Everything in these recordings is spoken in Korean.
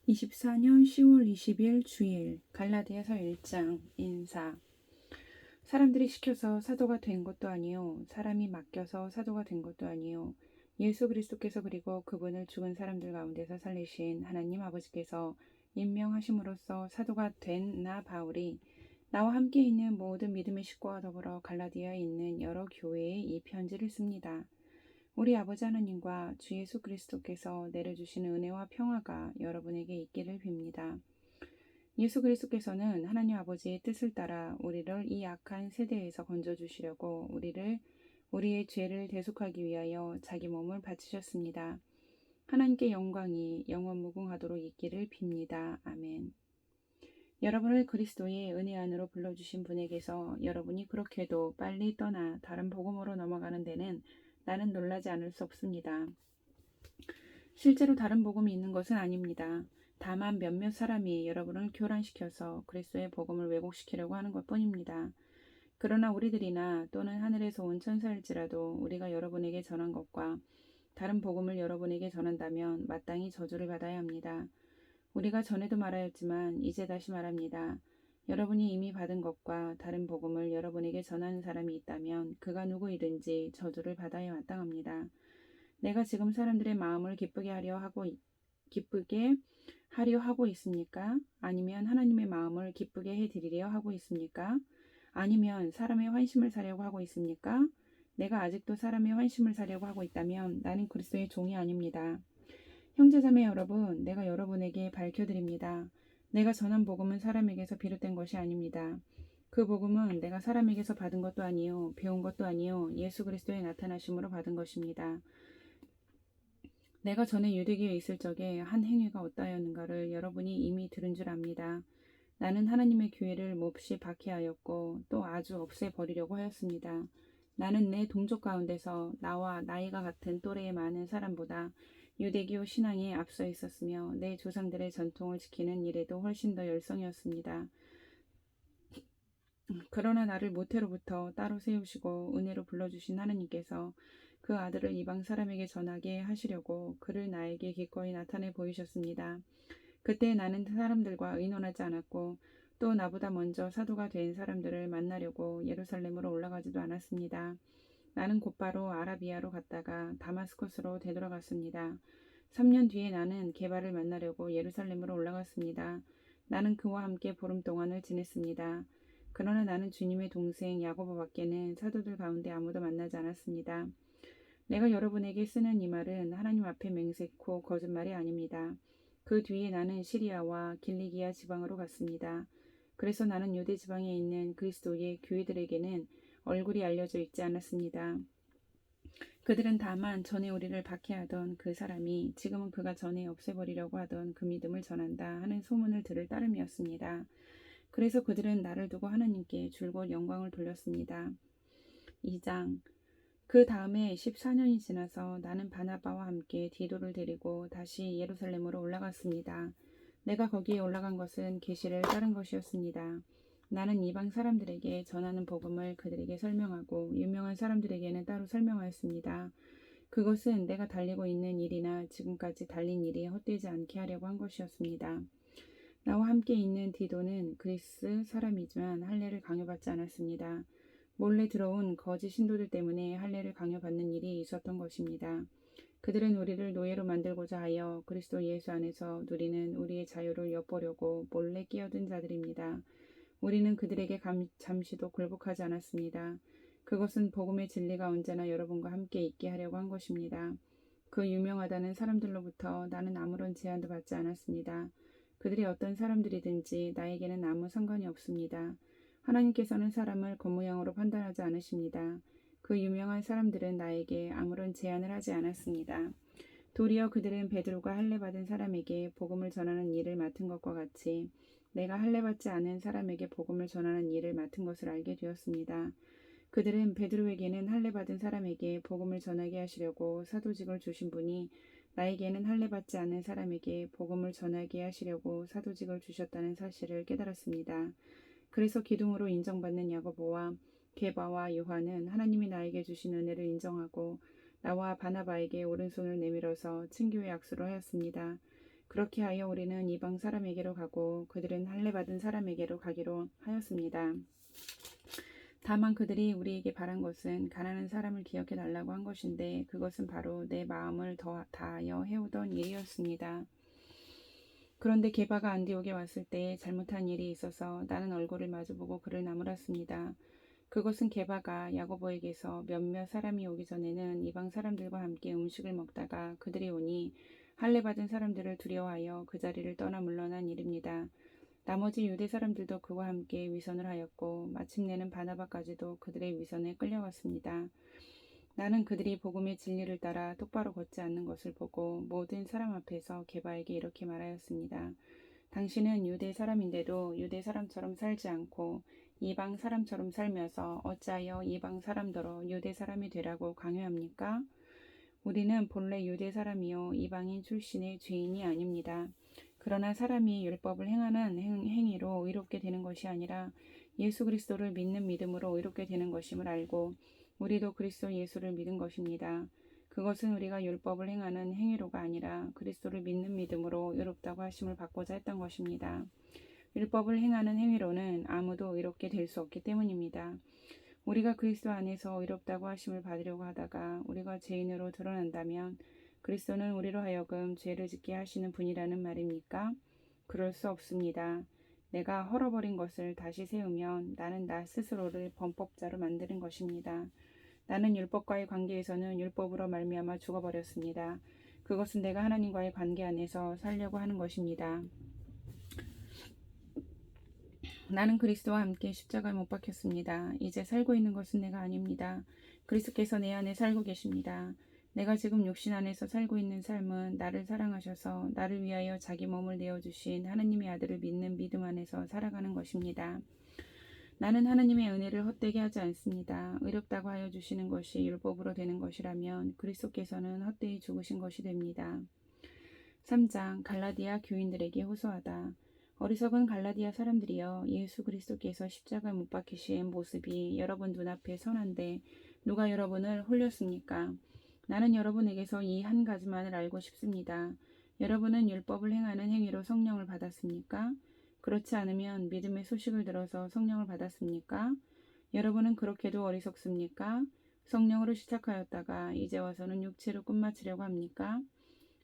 24년 10월 20일 주일 갈라디아서 1장 인사. 사람들이 시켜서 사도가 된 것도 아니요 사람이 맡겨서 사도가 된 것도 아니요 예수 그리스도께서 그리고 그분을 죽은 사람들 가운데서 살리신 하나님 아버지께서 임명하심으로써 사도가 된 나 바울이 나와 함께 있는 모든 믿음의 식구와 더불어 갈라디아에 있는 여러 교회에 이 편지를 씁니다. 우리 아버지 하나님과 주 예수 그리스도께서 내려주시는 은혜와 평화가 여러분에게 있기를 빕니다. 예수 그리스도께서는 하나님 아버지의 뜻을 따라 우리를 이 악한 세대에서 건져주시려고 우리의 죄를 대속하기 위하여 자기 몸을 바치셨습니다. 하나님께 영광이 영원 무궁하도록 있기를 빕니다. 아멘. 여러분을 그리스도의 은혜 안으로 불러주신 분에게서 여러분이 그렇게도 빨리 떠나 다른 복음으로 넘어가는 데는 나는 놀라지 않을 수 없습니다. 실제로 다른 복음이 있는 것은 아닙니다. 다만 몇몇 사람이 여러분을 교란시켜서 그리스도의 복음을 왜곡시키려고 하는 것뿐입니다. 그러나 우리들이나 또는 하늘에서 온 천사일지라도 우리가 여러분에게 전한 것과 다른 복음을 여러분에게 전한다면 마땅히 저주를 받아야 합니다. 우리가 전에도 말하였지만 이제 다시 말합니다. 여러분이 이미 받은 것과 다른 복음을 여러분에게 전하는 사람이 있다면 그가 누구이든지 저주를 받아야 마땅합니다. 내가 지금 사람들의 마음을 기쁘게 하려 하고 있습니까? 아니면 하나님의 마음을 기쁘게 해드리려 하고 있습니까? 아니면 사람의 환심을 사려고 하고 있습니까? 내가 아직도 사람의 환심을 사려고 하고 있다면 나는 그리스도의 종이 아닙니다. 형제자매 여러분, 내가 여러분에게 밝혀드립니다. 내가 전한 복음은 사람에게서 비롯된 것이 아닙니다. 그 복음은 내가 사람에게서 받은 것도 아니요 배운 것도 아니요 예수 그리스도의 나타나심으로 받은 것입니다. 내가 전에 유대교에 있을 적에 한 행위가 어떠하였는가를 여러분이 이미 들은 줄 압니다. 나는 하나님의 교회를 몹시 박해하였고 또 아주 없애버리려고 하였습니다. 나는 내 동족 가운데서 나와 나이가 같은 또래의 많은 사람보다 유대교 신앙에 앞서 있었으며 내 조상들의 전통을 지키는 일에도 훨씬 더 열성이었습니다. 그러나 나를 모태로부터 따로 세우시고 은혜로 불러주신 하나님께서 그 아들을 이방 사람에게 전하게 하시려고 그를 나에게 기꺼이 나타내 보이셨습니다. 그때 나는 사람들과 의논하지 않았고 또 나보다 먼저 사도가 된 사람들을 만나려고 예루살렘으로 올라가지도 않았습니다. 나는 곧바로 아라비아로 갔다가 다마스커스로 되돌아갔습니다. 3년 뒤에 나는 게바를 만나려고 예루살렘으로 올라갔습니다. 나는 그와 함께 보름 동안을 지냈습니다. 그러나 나는 주님의 동생 야고보 밖에는 사도들 가운데 아무도 만나지 않았습니다. 내가 여러분에게 쓰는 이 말은 하나님 앞에 맹세코 거짓말이 아닙니다. 그 뒤에 나는 시리아와 길리기아 지방으로 갔습니다. 그래서 나는 유대 지방에 있는 그리스도의 교회들에게는 얼굴이 알려져 있지 않았습니다. 그들은 다만 전에 우리를 박해하던 그 사람이 지금은 그가 전에 없애버리려고 하던 그 믿음을 전한다 하는 소문을 들을 따름이었습니다. 그래서 그들은 나를 두고 하나님께 줄곧 영광을 돌렸습니다. 2장. 그 다음에 14년이 지나서 나는 바나바와 함께 디도를 데리고 다시 예루살렘으로 올라갔습니다. 내가 거기에 올라간 것은 계시를 따른 것이었습니다. 나는 이방 사람들에게 전하는 복음을 그들에게 설명하고 유명한 사람들에게는 따로 설명하였습니다. 그것은 내가 달리고 있는 일이나 지금까지 달린 일이 헛되지 않게 하려고 한 것이었습니다. 나와 함께 있는 디도는 그리스 사람이지만 할례를 강요받지 않았습니다. 몰래 들어온 거짓 신도들 때문에 할례를 강요받는 일이 있었던 것입니다. 그들은 우리를 노예로 만들고자 하여 그리스도 예수 안에서 누리는 우리의 자유를 엿보려고 몰래 끼어든 자들입니다. 우리는 그들에게 잠시도 굴복하지 않았습니다. 그것은 복음의 진리가 언제나 여러분과 함께 있게 하려고 한 것입니다. 그 유명하다는 사람들로부터 나는 아무런 제한도 받지 않았습니다. 그들이 어떤 사람들이든지 나에게는 아무 상관이 없습니다. 하나님께서는 사람을 겉모양으로 판단하지 않으십니다. 그 유명한 사람들은 나에게 아무런 제한을 하지 않았습니다. 도리어 그들은 베드로가 할례받은 사람에게 복음을 전하는 일을 맡은 것과 같이 내가 할례받지 않은 사람에게 복음을 전하는 일을 맡은 것을 알게 되었습니다. 그들은 베드로에게는 할례받은 사람에게 복음을 전하게 하시려고 사도직을 주신 분이 나에게는 할례받지 않은 사람에게 복음을 전하게 하시려고 사도직을 주셨다는 사실을 깨달았습니다. 그래서 기둥으로 인정받는 야고보와 게바와 요한은 하나님이 나에게 주신 은혜를 인정하고 나와 바나바에게 오른손을 내밀어서 친교의 약수를 하였습니다. 그렇게 하여 우리는 이방 사람에게로 가고 그들은 할례 받은 사람에게로 가기로 하였습니다. 다만 그들이 우리에게 바란 것은 가난한 사람을 기억해 달라고 한 것인데 그것은 바로 내 마음을 다하여 해오던 일이었습니다. 그런데 게바가 안디옥에 왔을 때 잘못한 일이 있어서 나는 얼굴을 마주보고 그를 나무랐습니다. 그것은 게바가 야고보에게서 몇몇 사람이 오기 전에는 이방 사람들과 함께 음식을 먹다가 그들이 오니 할례 받은 사람들을 두려워하여 그 자리를 떠나 물러난 일입니다. 나머지 유대 사람들도 그와 함께 위선을 하였고 마침내는 바나바까지도 그들의 위선에 끌려갔습니다. 나는 그들이 복음의 진리를 따라 똑바로 걷지 않는 것을 보고 모든 사람 앞에서 게바에게 이렇게 말하였습니다. 당신은 유대 사람인데도 유대 사람처럼 살지 않고 이방 사람처럼 살면서 어찌하여 이방 사람더러 유대 사람이 되라고 강요합니까? 우리는 본래 유대 사람이요 이방인 출신의 죄인이 아닙니다. 그러나 사람이 율법을 행하는 행위로 의롭게 되는 것이 아니라 예수 그리스도를 믿는 믿음으로 의롭게 되는 것임을 알고 우리도 그리스도 예수를 믿은 것입니다. 그것은 우리가 율법을 행하는 행위로가 아니라 그리스도를 믿는 믿음으로 의롭다고 하심을 받고자 했던 것입니다. 율법을 행하는 행위로는 아무도 의롭게 될 수 없기 때문입니다. 우리가 그리스도 안에서 의롭다고 하심을 받으려고 하다가 우리가 죄인으로 드러난다면 그리스도는 우리로 하여금 죄를 짓게 하시는 분이라는 말입니까? 그럴 수 없습니다. 내가 헐어버린 것을 다시 세우면 나는 나 스스로를 범법자로 만드는 것입니다. 나는 율법과의 관계에서는 율법으로 말미암아 죽어버렸습니다. 그것은 내가 하나님과의 관계 안에서 살려고 하는 것입니다. 나는 그리스도와 함께 십자가에 못 박혔습니다. 이제 살고 있는 것은 내가 아닙니다. 그리스도께서 내 안에 살고 계십니다. 내가 지금 육신 안에서 살고 있는 삶은 나를 사랑하셔서 나를 위하여 자기 몸을 내어주신 하나님의 아들을 믿는 믿음 안에서 살아가는 것입니다. 나는 하나님의 은혜를 헛되게 하지 않습니다. 의롭다고 하여 주시는 것이 율법으로 되는 것이라면 그리스도께서는 헛되이 죽으신 것이 됩니다. 3장 갈라디아 교인들에게 호소하다. 어리석은 갈라디아 사람들이여, 예수 그리스도께서 십자가에 못 박히신 모습이 여러분 눈앞에 선한데 누가 여러분을 홀렸습니까? 나는 여러분에게서 이 한 가지만을 알고 싶습니다. 여러분은 율법을 행하는 행위로 성령을 받았습니까? 그렇지 않으면 믿음의 소식을 들어서 성령을 받았습니까? 여러분은 그렇게도 어리석습니까? 성령으로 시작하였다가 이제 와서는 육체로 끝마치려고 합니까?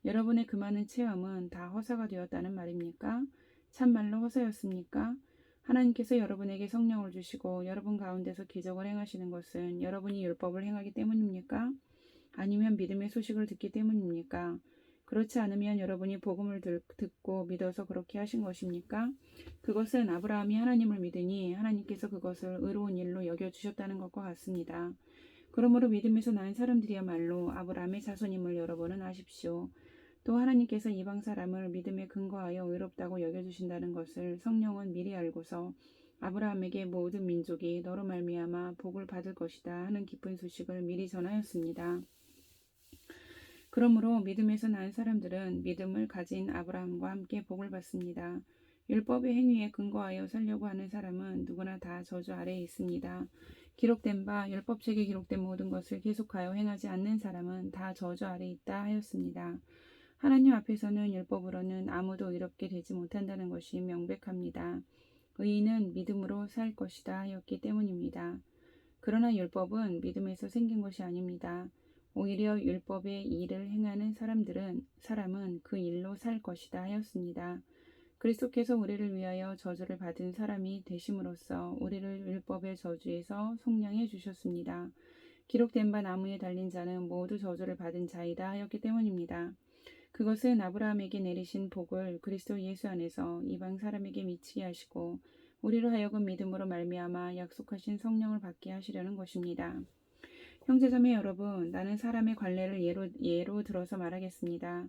여러분의 그 많은 체험은 다 허사가 되었다는 말입니까? 참말로 허사였습니까? 하나님께서 여러분에게 성령을 주시고 여러분 가운데서 기적을 행하시는 것은 여러분이 율법을 행하기 때문입니까? 아니면 믿음의 소식을 듣기 때문입니까? 그렇지 않으면 여러분이 복음을 듣고 믿어서 그렇게 하신 것입니까? 그것은 아브라함이 하나님을 믿으니 하나님께서 그것을 의로운 일로 여겨주셨다는 것과 같습니다. 그러므로 믿음에서 난 사람들이야말로 아브라함의 자손임을 여러분은 아십시오. 또 하나님께서 이방 사람을 믿음에 근거하여 의롭다고 여겨주신다는 것을 성령은 미리 알고서 아브라함에게 모든 민족이 너로 말미암아 복을 받을 것이다 하는 기쁜 소식을 미리 전하였습니다. 그러므로 믿음에서 난 사람들은 믿음을 가진 아브라함과 함께 복을 받습니다. 율법의 행위에 근거하여 살려고 하는 사람은 누구나 다 저주 아래에 있습니다. 기록된 바 율법책에 기록된 모든 것을 계속하여 행하지 않는 사람은 다 저주 아래에 있다 하였습니다. 하나님 앞에서는 율법으로는 아무도 의롭게 되지 못한다는 것이 명백합니다. 의인은 믿음으로 살 것이다 하였기 때문입니다. 그러나 율법은 믿음에서 생긴 것이 아닙니다. 오히려 율법의 일을 행하는 사람은 그 일로 살 것이다 하였습니다. 그리스도께서 우리를 위하여 저주를 받은 사람이 되심으로써 우리를 율법의 저주에서 속량해 주셨습니다. 기록된 바 나무에 달린 자는 모두 저주를 받은 자이다 하였기 때문입니다. 그것은 아브라함에게 내리신 복을 그리스도 예수 안에서 이방 사람에게 미치게 하시고 우리로 하여금 믿음으로 말미암아 약속하신 성령을 받게 하시려는 것입니다. 형제자매 여러분, 나는 사람의 관례를 예로 들어서 말하겠습니다.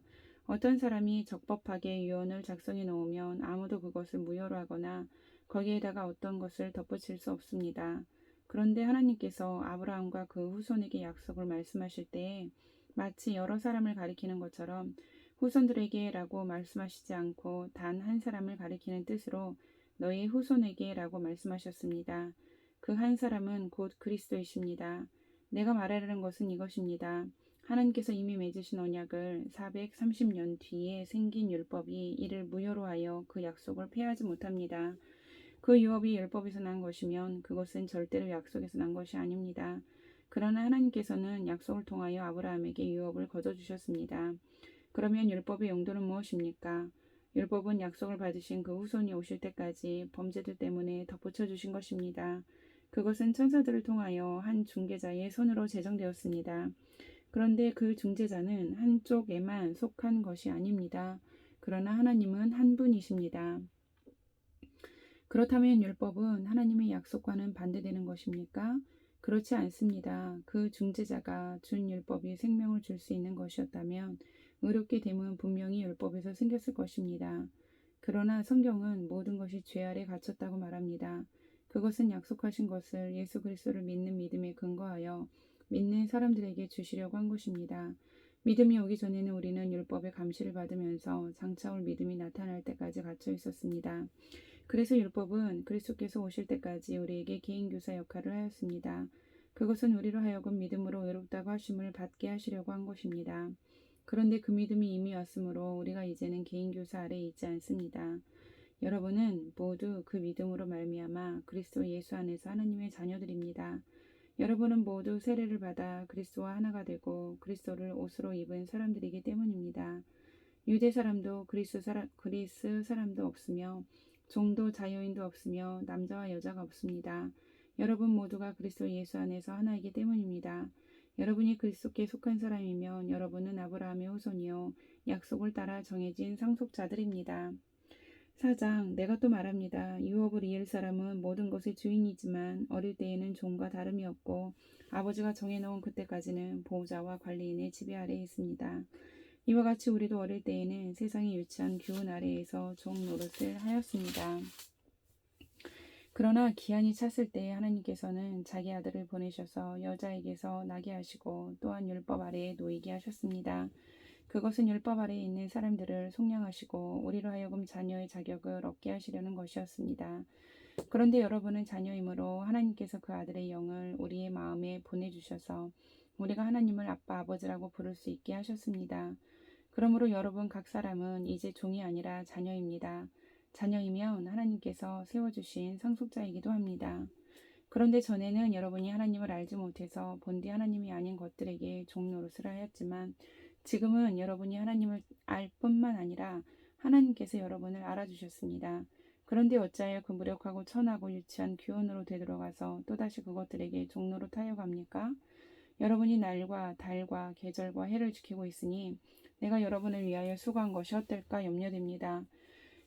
어떤 사람이 적법하게 유언을 작성해 놓으면 아무도 그것을 무효로 하거나 거기에다가 어떤 것을 덧붙일 수 없습니다. 그런데 하나님께서 아브라함과 그 후손에게 약속을 말씀하실 때에 마치 여러 사람을 가리키는 것처럼 후손들에게라고 말씀하시지 않고 단 한 사람을 가리키는 뜻으로 너희 후손에게라고 말씀하셨습니다. 그 한 사람은 곧 그리스도이십니다. 내가 말하려는 것은 이것입니다. 하나님께서 이미 맺으신 언약을 430년 뒤에 생긴 율법이 이를 무효로 하여 그 약속을 폐하지 못합니다. 그 유업이 율법에서 난 것이면 그것은 절대로 약속에서 난 것이 아닙니다. 그러나 하나님께서는 약속을 통하여 아브라함에게 유업을 거둬주셨습니다. 그러면 율법의 용도는 무엇입니까? 율법은 약속을 받으신 그 후손이 오실 때까지 범죄들 때문에 덧붙여 주신 것입니다. 그것은 천사들을 통하여 한 중개자의 손으로 제정되었습니다. 그런데 그 중재자는 한쪽에만 속한 것이 아닙니다. 그러나 하나님은 한 분이십니다. 그렇다면 율법은 하나님의 약속과는 반대되는 것입니까? 그렇지 않습니다. 그 중재자가 준 율법이 생명을 줄 수 있는 것이었다면 의롭게 됨은 분명히 율법에서 생겼을 것입니다. 그러나 성경은 모든 것이 죄 아래 갇혔다고 말합니다. 그것은 약속하신 것을 예수 그리스도를 믿는 믿음에 근거하여 믿는 사람들에게 주시려고 한 것입니다. 믿음이 오기 전에는 우리는 율법의 감시를 받으면서 장차 올 믿음이 나타날 때까지 갇혀 있었습니다. 그래서 율법은 그리스도께서 오실 때까지 우리에게 개인교사 역할을 하였습니다. 그것은 우리로 하여금 믿음으로 의롭다고 하심을 받게 하시려고 한 것입니다. 그런데 그 믿음이 이미 왔으므로 우리가 이제는 개인교사 아래에 있지 않습니다. 여러분은 모두 그 믿음으로 말미암아 그리스도 예수 안에서 하나님의 자녀들입니다. 여러분은 모두 세례를 받아 그리스도와 하나가 되고 그리스도를 옷으로 입은 사람들이기 때문입니다. 유대 사람도 그리스 사람도 없으며 종도 자유인도 없으며 남자와 여자가 없습니다. 여러분 모두가 그리스도 예수 안에서 하나이기 때문입니다. 여러분이 그리스도께 속한 사람이면 여러분은 아브라함의 후손이요 약속을 따라 정해진 상속자들입니다. 4장 내가 또 말합니다. 유업을 이을 사람은 모든 것의 주인이지만 어릴 때에는 종과 다름이 없고 아버지가 정해놓은 그때까지는 보호자와 관리인의 지배 아래에 있습니다. 이와 같이 우리도 어릴 때에는 세상의 유치한 교훈 아래에서 종 노릇을 하였습니다. 그러나 기한이 찼을 때 하나님께서는 자기 아들을 보내셔서 여자에게서 나게 하시고 또한 율법 아래에 놓이게 하셨습니다. 그것은 율법 아래에 있는 사람들을 속량하시고 우리로 하여금 자녀의 자격을 얻게 하시려는 것이었습니다. 그런데 여러분은 자녀이므로 하나님께서 그 아들의 영을 우리의 마음에 보내주셔서 우리가 하나님을 아빠 아버지라고 부를 수 있게 하셨습니다. 그러므로 여러분 각 사람은 이제 종이 아니라 자녀입니다. 자녀이면 하나님께서 세워주신 상속자이기도 합니다. 그런데 전에는 여러분이 하나님을 알지 못해서 본디 하나님이 아닌 것들에게 종노릇을 하였지만 지금은 여러분이 하나님을 알 뿐만 아니라 하나님께서 여러분을 알아주셨습니다. 그런데 어찌하여 그 무력하고 천하고 유치한 교훈으로 되돌아가서 또다시 그것들에게 종노릇 하려고 합니까? 여러분이 날과 달과 계절과 해를 지키고 있으니 내가 여러분을 위하여 수고한 것이 어떨까 염려됩니다.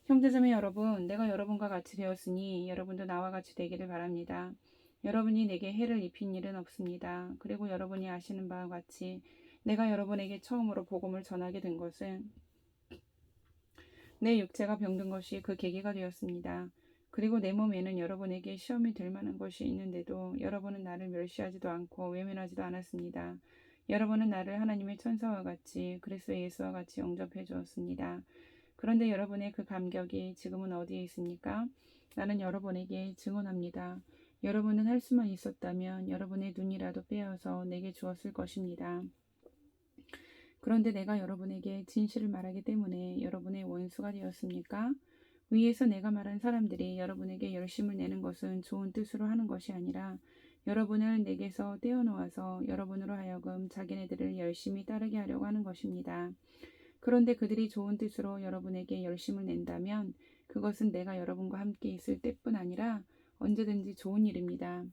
형제자매 여러분, 내가 여러분과 같이 되었으니 여러분도 나와 같이 되기를 바랍니다. 여러분이 내게 해를 입힌 일은 없습니다. 그리고 여러분이 아시는 바와 같이 내가 여러분에게 처음으로 복음을 전하게 된 것은 내 육체가 병든 것이 그 계기가 되었습니다. 그리고 내 몸에는 여러분에게 시험이 될 만한 것이 있는데도 여러분은 나를 멸시하지도 않고 외면하지도 않았습니다. 여러분은 나를 하나님의 천사와 같이 그리스도 예수와 같이 영접해 주었습니다. 그런데 여러분의 그 감격이 지금은 어디에 있습니까? 나는 여러분에게 증언합니다. 여러분은 할 수만 있었다면 여러분의 눈이라도 빼어서 내게 주었을 것입니다. 그런데 내가 여러분에게 진실을 말하기 때문에 여러분의 원수가 되었습니까? 위에서 내가 말한 사람들이 여러분에게 열심을 내는 것은 좋은 뜻으로 하는 것이 아니라 여러분을 내게서 떼어놓아서 여러분으로 하여금 자기네들을 열심히 따르게 하려고 하는 것입니다. 그런데 그들이 좋은 뜻으로 여러분에게 열심을 낸다면 그것은 내가 여러분과 함께 있을 때뿐 아니라 언제든지 좋은 일입니다.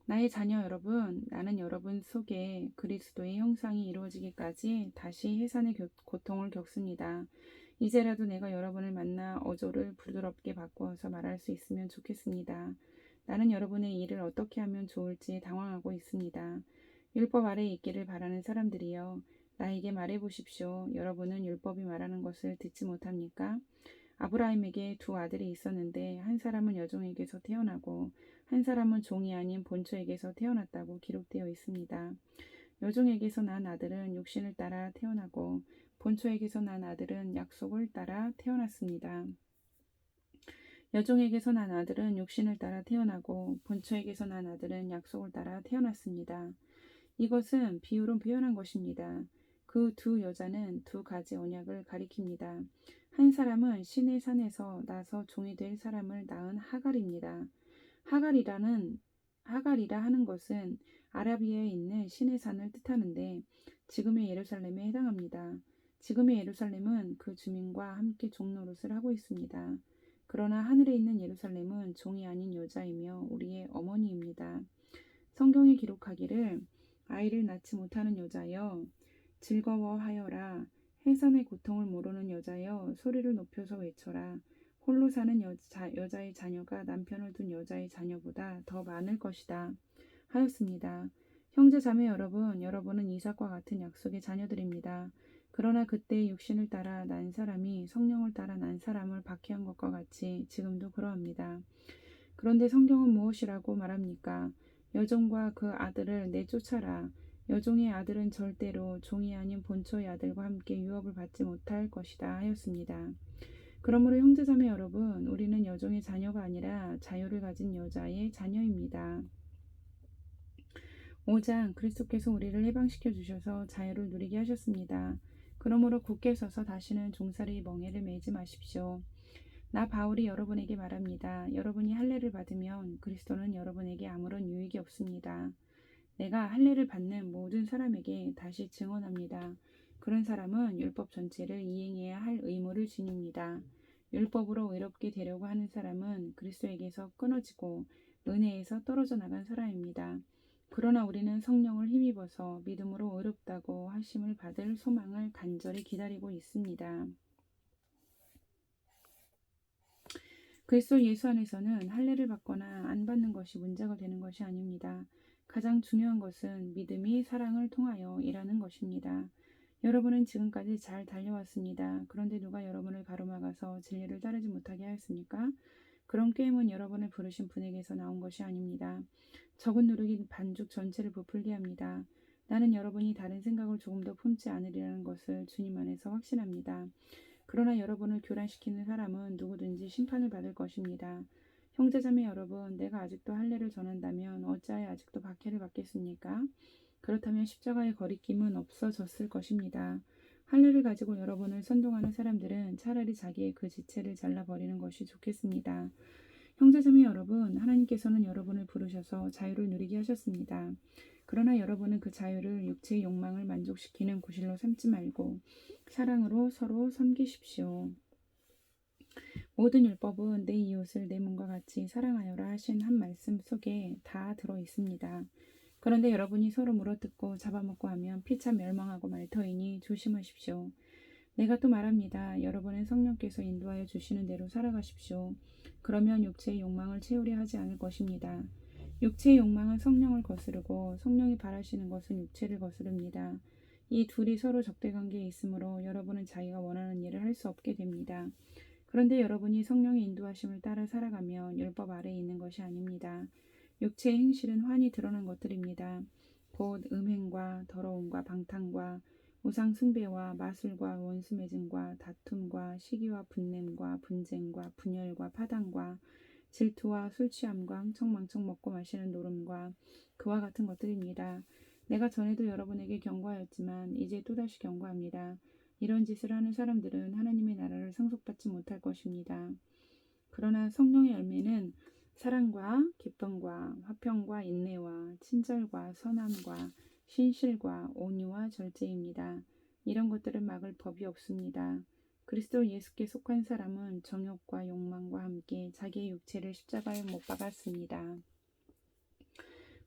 나의 자녀 여러분, 나는 여러분 속에 그리스도의 형상이 이루어지기까지 다시 해산의 고통을 겪습니다. 이제라도 내가 여러분을 만나 어조를 부드럽게 바꾸어서 말할 수 있으면 좋겠습니다. 나는 여러분의 일을 어떻게 하면 좋을지 당황하고 있습니다. 율법 아래에 있기를 바라는 사람들이여, 나에게 말해 보십시오. 여러분은 율법이 말하는 것을 듣지 못합니까? 아브라함에게 두 아들이 있었는데 한 사람은 여종에게서 태어나고 한 사람은 종이 아닌 본처에게서 태어났다고 기록되어 있습니다. 여종에게서 난 아들은 육신을 따라 태어나고 본처에게서 난 아들은 약속을 따라 태어났습니다. 여종에게서 난 아들은 육신을 따라 태어나고 본처에게서 난 아들은 약속을 따라 태어났습니다. 이것은 비유로 표현한 것입니다. 그 두 여자는 두 가지 언약을 가리킵니다. 한 사람은 시내 산에서 나서 종이 될 사람을 낳은 하갈입니다. 하갈이라는 하갈이라 하는 것은 아라비아에 있는 시내 산을 뜻하는데 지금의 예루살렘에 해당합니다. 지금의 예루살렘은 그 주민과 함께 종노릇을 하고 있습니다. 그러나 하늘에 있는 예루살렘은 종이 아닌 여자이며 우리의 어머니입니다. 성경이 기록하기를 아이를 낳지 못하는 여자여 즐거워하여라. 해산의 고통을 모르는 여자여 소리를 높여서 외쳐라. 홀로 사는 여자의 자녀가 남편을 둔 여자의 자녀보다 더 많을 것이다 하였습니다. 형제 자매 여러분, 여러분은 이삭과 같은 약속의 자녀들입니다. 그러나 그때 육신을 따라 난 사람이 성령을 따라 난 사람을 박해한 것과 같이 지금도 그러합니다. 그런데 성경은 무엇이라고 말합니까? 여종과 그 아들을 내쫓아라. 여종의 아들은 절대로 종이 아닌 본초의 아들과 함께 유업을 받지 못할 것이다 하였습니다. 그러므로 형제자매 여러분, 우리는 여종의 자녀가 아니라 자유를 가진 여자의 자녀입니다. 5장 그리스도께서 우리를 해방시켜 주셔서 자유를 누리게 하셨습니다. 그러므로 굳게 서서 다시는 종살이 멍에를 매지 마십시오. 나 바울이 여러분에게 말합니다. 여러분이 할례를 받으면 그리스도는 여러분에게 아무런 유익이 없습니다. 내가 할례를 받는 모든 사람에게 다시 증언합니다. 그런 사람은 율법 전체를 이행해야 할 의무를 지닙니다. 율법으로 의롭게 되려고 하는 사람은 그리스도에게서 끊어지고 은혜에서 떨어져 나간 사람입니다. 그러나 우리는 성령을 힘입어서 믿음으로 의롭다고 하심을 받을 소망을 간절히 기다리고 있습니다. 그리스도 예수 안에서는 할례를 받거나 안 받는 것이 문제가 되는 것이 아닙니다. 가장 중요한 것은 믿음이 사랑을 통하여 일하는 것입니다. 여러분은 지금까지 잘 달려왔습니다. 그런데 누가 여러분을 가로막아서 진리를 따르지 못하게 하였습니까? 그런 게임은 여러분을 부르신 분에게서 나온 것이 아닙니다. 적은 누룩이 반죽 전체를 부풀게 합니다. 나는 여러분이 다른 생각을 조금도 품지 않으리라는 것을 주님 안에서 확신합니다. 그러나 여러분을 교란시키는 사람은 누구든지 심판을 받을 것입니다. 형제자매 여러분, 내가 아직도 할례를 전한다면 어찌하여 아직도 박해를 받겠습니까? 그렇다면 십자가의 거리낌은 없어졌을 것입니다. 할례를 가지고 여러분을 선동하는 사람들은 차라리 자기의 그 지체를 잘라버리는 것이 좋겠습니다. 형제자매 여러분, 하나님께서는 여러분을 부르셔서 자유를 누리게 하셨습니다. 그러나 여러분은 그 자유를 육체의 욕망을 만족시키는 구실로 삼지 말고 사랑으로 서로 섬기십시오. 모든 율법은 내 이웃을 내 몸과 같이 사랑하여라 하신 한 말씀 속에 다 들어 있습니다. 그런데 여러분이 서로 물어뜯고 잡아먹고 하면 피차 멸망하고 말 터이니 조심하십시오. 내가 또 말합니다. 여러분은 성령께서 인도하여 주시는 대로 살아가십시오. 그러면 육체의 욕망을 채우려 하지 않을 것입니다. 육체의 욕망은 성령을 거스르고 성령이 바라시는 것은 육체를 거스릅니다. 이 둘이 서로 적대관계에 있으므로 여러분은 자기가 원하는 일을 할 수 없게 됩니다. 그런데 여러분이 성령의 인도하심을 따라 살아가면 율법 아래에 있는 것이 아닙니다. 육체의 행실은 환히 드러난 것들입니다. 곧 음행과 더러움과 방탕과 우상 숭배와 마술과 원수 매증과 다툼과 시기와 분냄과 분쟁과 분열과 파당과 질투와 술 취함과 흥청망청 먹고 마시는 노름과 그와 같은 것들입니다. 내가 전에도 여러분에게 경고하였지만 이제 또다시 경고합니다. 이런 짓을 하는 사람들은 하나님의 나라를 상속받지 못할 것입니다. 그러나 성령의 열매는 사랑과 기쁨과 화평과 인내와 친절과 선함과 신실과 온유와 절제입니다. 이런 것들을 막을 법이 없습니다. 그리스도 예수께 속한 사람은 정욕과 욕망과 함께 자기의 육체를 십자가에 못 박았습니다.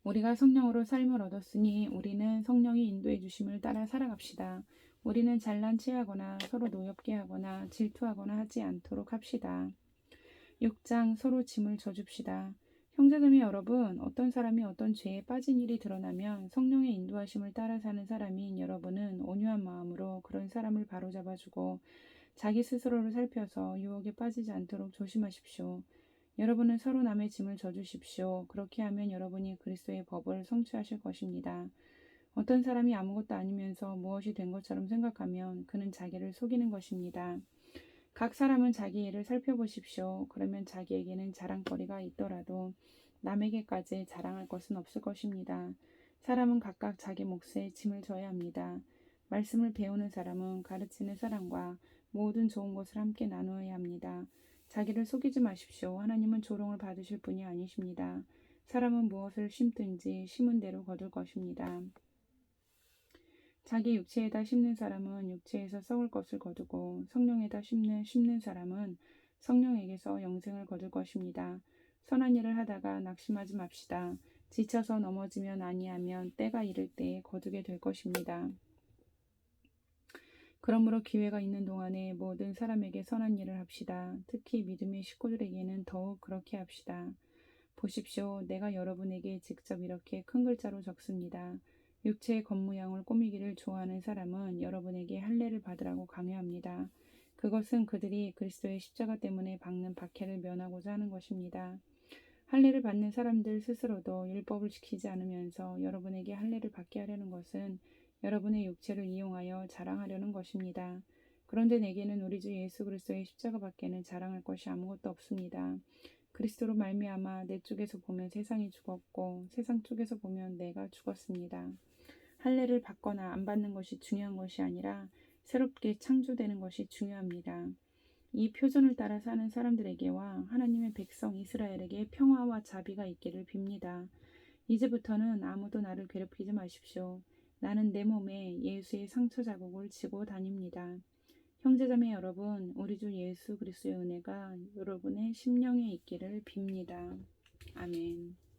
우리가 성령으로 삶을 얻었으니 우리는 성령이 인도해 주심을 따라 살아갑시다. 우리는 잘난 체하거나 서로 노엽게 하거나 질투하거나 하지 않도록 합시다. 6장 서로 짐을 져줍시다. 형제자매 여러분, 어떤 사람이 어떤 죄에 빠진 일이 드러나면 성령의 인도하심을 따라 사는 사람인 여러분은 온유한 마음으로 그런 사람을 바로잡아주고 자기 스스로를 살펴서 유혹에 빠지지 않도록 조심하십시오. 여러분은 서로 남의 짐을 져주십시오. 그렇게 하면 여러분이 그리스도의 법을 성취하실 것입니다. 어떤 사람이 아무것도 아니면서 무엇이 된 것처럼 생각하면 그는 자기를 속이는 것입니다. 각 사람은 자기 일을 살펴보십시오. 그러면 자기에게는 자랑거리가 있더라도 남에게까지 자랑할 것은 없을 것입니다. 사람은 각각 자기 몫에 짐을 져야 합니다. 말씀을 배우는 사람은 가르치는 사람과 모든 좋은 것을 함께 나누어야 합니다. 자기를 속이지 마십시오. 하나님은 조롱을 받으실 분이 아니십니다. 사람은 무엇을 심든지 심은 대로 거둘 것입니다. 자기 육체에다 심는 사람은 육체에서 썩을 것을 거두고 성령에다 심는 사람은 성령에게서 영생을 거둘 것입니다. 선한 일을 하다가 낙심하지 맙시다. 지쳐서 넘어지면 아니하면 때가 이를 때에 거두게 될 것입니다. 그러므로 기회가 있는 동안에 모든 사람에게 선한 일을 합시다. 특히 믿음의 식구들에게는 더욱 그렇게 합시다. 보십시오. 내가 여러분에게 직접 이렇게 큰 글자로 적습니다. 육체의 겉모양을 꾸미기를 좋아하는 사람은 여러분에게 할례를 받으라고 강요합니다. 그것은 그들이 그리스도의 십자가 때문에 받는 박해를 면하고자 하는 것입니다. 할례를 받는 사람들 스스로도 율법을 지키지 않으면서 여러분에게 할례를 받게 하려는 것은 여러분의 육체를 이용하여 자랑하려는 것입니다. 그런데 내게는 우리 주 예수 그리스도의 십자가밖에는 자랑할 것이 아무것도 없습니다. 그리스도로 말미암아 내 쪽에서 보면 세상이 죽었고 세상 쪽에서 보면 내가 죽었습니다. 할례를 받거나 안 받는 것이 중요한 것이 아니라 새롭게 창조되는 것이 중요합니다. 이 표준을 따라 사는 사람들에게와 하나님의 백성 이스라엘에게 평화와 자비가 있기를 빕니다. 이제부터는 아무도 나를 괴롭히지 마십시오. 나는 내 몸에 예수의 상처 자국을 지고 다닙니다. 형제자매 여러분, 우리 주 예수 그리스도의 은혜가 여러분의 심령에 있기를 빕니다. 아멘.